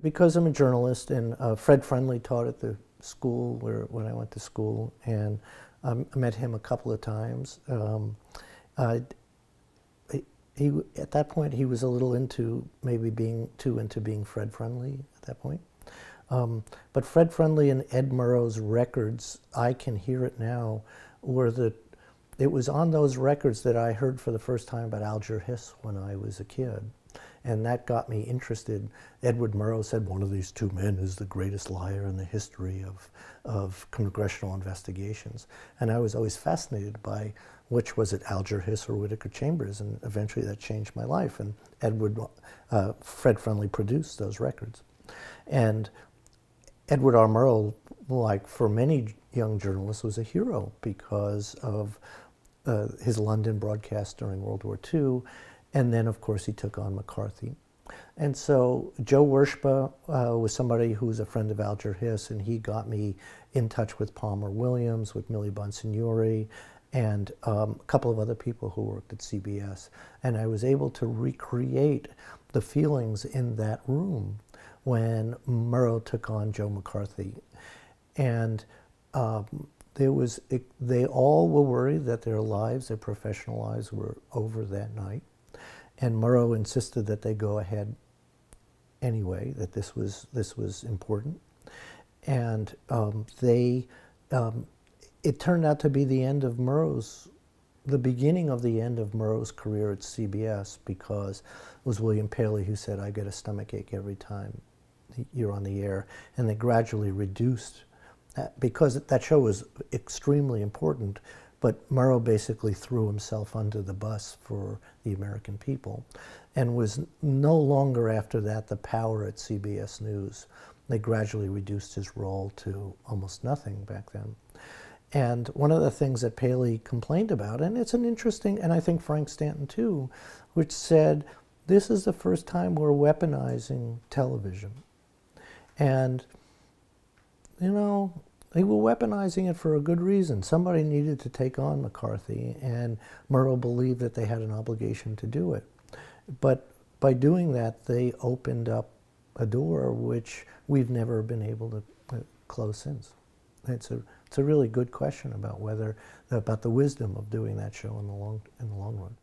Because I'm a journalist, and Fred Friendly taught at the school when I went to school, and I met him a couple of times. He at that point he was a little into maybe being too into being Fred Friendly at that point. But Fred Friendly and Ed Murrow's records, I can hear it now, it was on those records that I heard for the first time about Alger Hiss when I was a kid. And that got me interested. Edward Murrow said one of these two men is the greatest liar in the history of congressional investigations. And I was always fascinated by which was it, Alger Hiss or Whittaker Chambers, and eventually that changed my life. And Fred Friendly produced those records. And Edward R. Murrow, like for many young journalists, was a hero because of his London broadcast during World War II. And then, of course, he took on McCarthy. And so Joe Wershba was somebody who was a friend of Alger Hiss, and he got me in touch with Palmer Williams, with Millie Bonsignori, and a couple of other people who worked at CBS. And I was able to recreate the feelings in that room when Murrow took on Joe McCarthy. And they all were worried that their lives, their professional lives, were over that night. And Murrow insisted that they go ahead anyway, that this was important. And it turned out to be the beginning of the end of Murrow's career at CBS, because it was William Paley who said, "I get a stomachache every time you're on the air." And they gradually reduced that, because that show was extremely important. But Murrow basically threw himself under the bus for the American people, and was no longer after that the power at CBS News. They gradually reduced his role to almost nothing back then. And one of the things that Paley complained about, and it's an interesting, and I think Frank Stanton too, which said, this is the first time we're weaponizing television. And, you know, they were weaponizing it for a good reason. Somebody needed to take on McCarthy, and Murrow believed that they had an obligation to do it. But by doing that, they opened up a door which we've never been able to close since. It's a really good question about about the wisdom of doing that show in the long run.